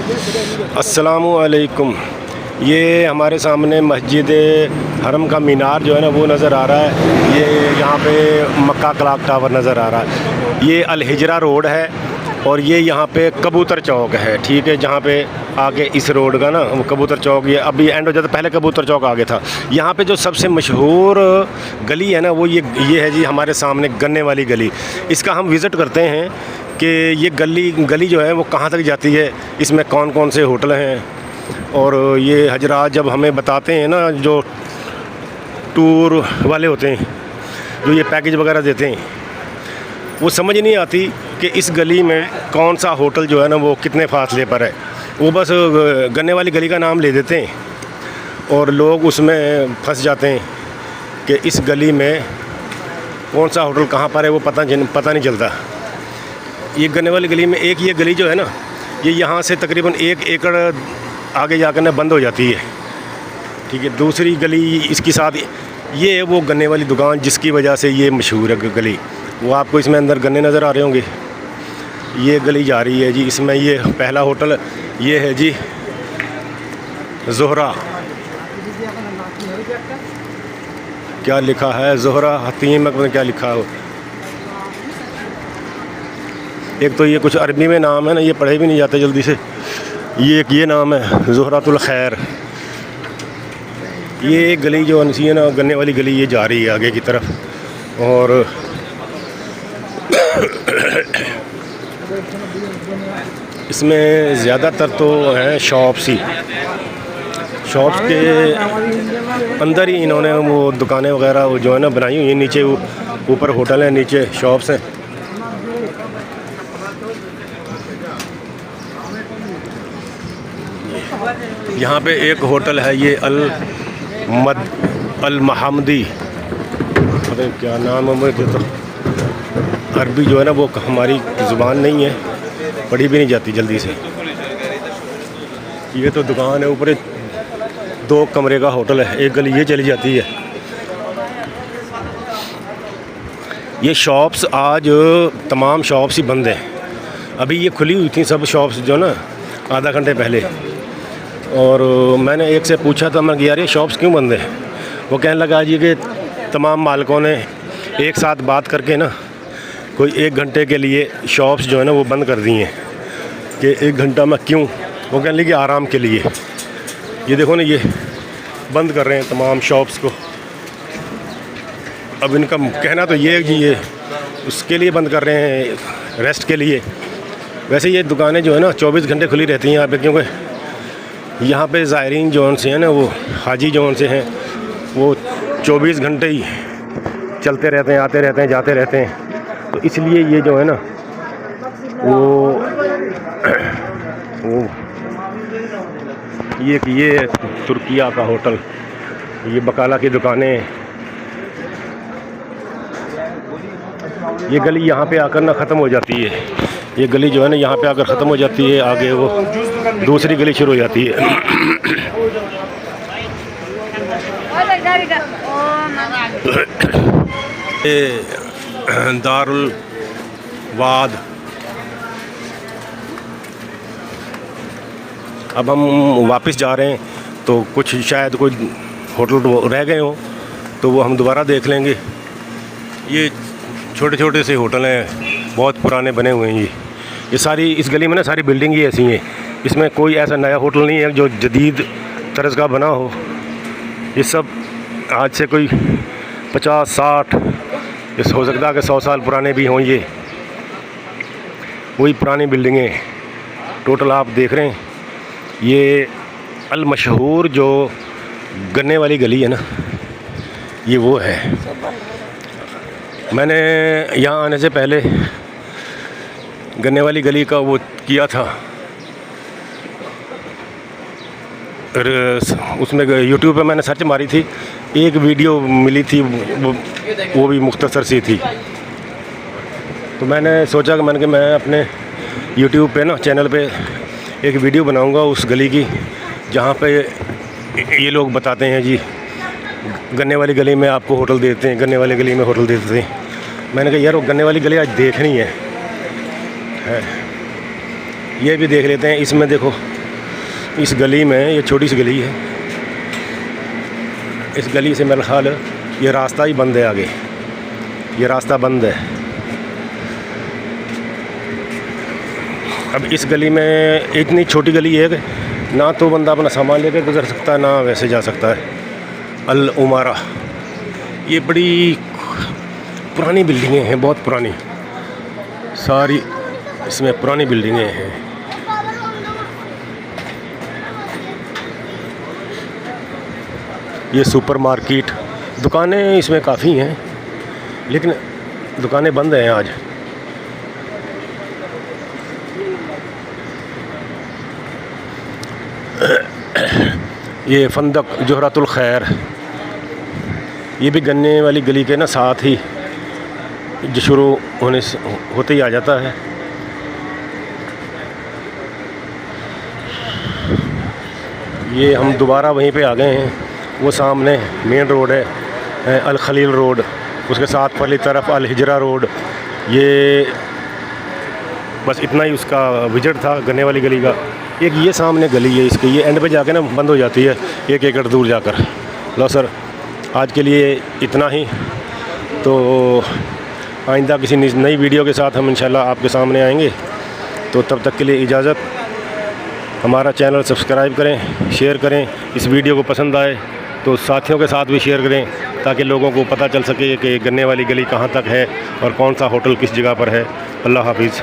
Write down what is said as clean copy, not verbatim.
अस्सलामु अलैकुम। ये हमारे सामने मस्जिद हरम का मीनार जो है ना वो नज़र आ रहा है। ये यहाँ पे मक्का क्लॉक टावर नज़र आ रहा है। ये अल हिजरा रोड है और ये यहाँ पे कबूतर चौक है, ठीक है। जहाँ पे आगे इस रोड का ना वो कबूतर चौक, ये अभी एंड हो जाता, पहले कबूतर चौक आगे था। यहाँ पे जो सबसे मशहूर गली है ना वो ये है जी हमारे सामने गन्ने वाली गली। इसका हम विज़िट करते हैं कि ये गली जो है वो कहाँ तक जाती है, इसमें कौन कौन से होटल हैं। और ये हजरात जब हमें बताते हैं ना, जो टूर वाले होते हैं जो ये पैकेज वगैरह देते हैं, वो समझ नहीं आती कि इस गली में कौन सा होटल जो है ना वो कितने फासले पर है। वो बस गन्ने वाली गली का नाम ले देते हैं और लोग उसमें फंस जाते हैं कि इस गली में कौन सा होटल कहाँ पर है वो पता नहीं चलता। ये गन्ने वाली गली में एक ये गली जो है ना, ये यहाँ से तकरीबन 1 एकड़ आगे जाकर ना बंद हो जाती है, ठीक है। दूसरी गली इसके साथ ये है वो गन्ने वाली दुकान जिसकी वजह से ये मशहूर है गली। वो आपको इसमें अंदर गन्ने नज़र आ रहे होंगे। ये गली जा रही है जी, इसमें ये पहला होटल ये है जी ज़ोहरा। क्या लिखा है? ज़ोहरा हतीम में क्या लिखा है? एक तो ये कुछ अरबी में नाम है ना, ये पढ़े भी नहीं जाते जल्दी से। ये नाम है ज़ोहरातुल खैर। ये गली जो है ना गन्ने वाली गली, ये जा रही है आगे की तरफ। और इसमें ज़्यादातर तो हैं शॉप्स ही। शॉप्स के अंदर ही इन्होंने वो दुकानें वगैरह वो जो है ना बनाई हुई हैं। नीचे ऊपर होटल है, नीचे शॉप्स हैं। यहाँ पे एक होटल है, ये अल महमदी, अरे क्या नाम है, मुझे तो अरबी जो है ना वो हमारी ज़ुबान नहीं है, पढ़ी भी नहीं जाती जल्दी से। ये तो दुकान है, ऊपर 2 कमरे का होटल है, एक गली ये चली जाती है। ये शॉप्स आज तमाम शॉप्स ही बंद हैं। अभी ये खुली हुई थी सब शॉप्स जो ना आधा घंटे पहले। और मैंने एक से पूछा था, मैं यार ये शॉप्स क्यों बंद है? वो कहने लगा जी कि तमाम मालिकों ने एक साथ बात करके ना कोई 1 घंटे के लिए शॉप्स जो है ना वो बंद कर दी हैं। कि 1 घंटा में क्यों? वो कहने लगे आराम के लिए। ये देखो ना, ये बंद कर रहे हैं तमाम शॉप्स को। अब इनका कहना तो ये है कि ये उसके लिए बंद कर रहे हैं, रेस्ट के लिए। वैसे ये दुकानें जो है ना 24 घंटे खुली रहती हैं यहाँ पे, क्योंकि यहाँ पे ज़ायरीन जौन से हैं ना, वो हाजी जौन से हैं, वो 24 घंटे ही चलते रहते हैं, आते रहते हैं, जाते रहते हैं। तो इसलिए ये जो है ना वो ये तुर्किया का होटल, ये बकाला की दुकानें। ये गली यहाँ पे आकर ना ख़त्म हो जाती है। ये गली जो है ना यहाँ पे आकर ख़त्म हो जाती है, आगे वो दूसरी गली शुरू हो जाती है। दारुल वाद। अब हम वापस जा रहे हैं, तो कुछ शायद कोई होटल रह गए हों तो वो हम दोबारा देख लेंगे। ये छोटे छोटे से होटल हैं, बहुत पुराने बने हुए हैं। ये सारी इस गली में ना सारी बिल्डिंग ही ऐसी हैं। इसमें कोई ऐसा नया होटल नहीं है जो जदीद तर्ज का बना हो। ये सब आज से कोई 50-60, हो सकता है कि 100 साल पुराने भी हों। ये वही पुरानी बिल्डिंगें टोटल आप देख रहे हैं। ये अल मशहूर जो गन्ने वाली गली है ना, ये वो है। मैंने यहाँ आने से पहले गन्ने वाली गली का वो किया था, उसमें यूट्यूब पे मैंने सर्च मारी थी, एक वीडियो मिली थी, वो भी मुख्तसर सी थी। तो मैंने सोचा कि मैं अपने यूट्यूब पे ना चैनल पे एक वीडियो बनाऊंगा उस गली की, जहाँ पे ये लोग बताते हैं जी गन्ने वाली गली में आपको होटल देते हैं, गन्ने वाली गली में होटल देते हैं। मैंने कहा यार वो गन्ने वाली गली आज देखनी है। ये भी देख लेते हैं। इसमें देखो इस गली में, ये छोटी सी गली है, इस गली से मेरा ख्याल ये रास्ता ही बंद है, आगे ये रास्ता बंद है। अब इस गली में इतनी छोटी गली है कि ना तो बंदा अपना सामान लेकर गुजर सकता है, ना वैसे जा सकता है। अल उमारा, ये बड़ी पुरानी बिल्डिंगें हैं, बहुत पुरानी, सारी इसमें पुरानी बिल्डिंगें हैं। ये सुपर मार्केट, दुकानें इसमें काफ़ी हैं, लेकिन दुकानें बंद हैं आज। ये फंदक जोहरातुल खैर, ये भी गन्ने वाली गली के ना साथ ही जो शुरू होते ही आ जाता है। ये हम दोबारा वहीं पे आ गए हैं, वो सामने मेन रोड है अल खलील रोड, उसके साथ वाली तरफ अल हिजरा रोड। ये बस इतना ही उसका विजिट था गन्ने वाली गली का। एक ये सामने गली है इसकी, ये एंड पे जाके ना बंद हो जाती है 1 एकड़ दूर जाकर। लो सर, आज के लिए इतना ही, तो आइंदा किसी नई वीडियो के साथ हम इंशाल्लाह आपके सामने आएंगे। तो तब तक के लिए इजाज़त। हमारा चैनल सब्सक्राइब करें, शेयर करें। इस वीडियो को पसंद आए तो साथियों के साथ भी शेयर करें, ताकि लोगों को पता चल सके कि गन्ने वाली गली कहाँ तक है और कौन सा होटल किस जगह पर है। अल्लाह हाफिज़।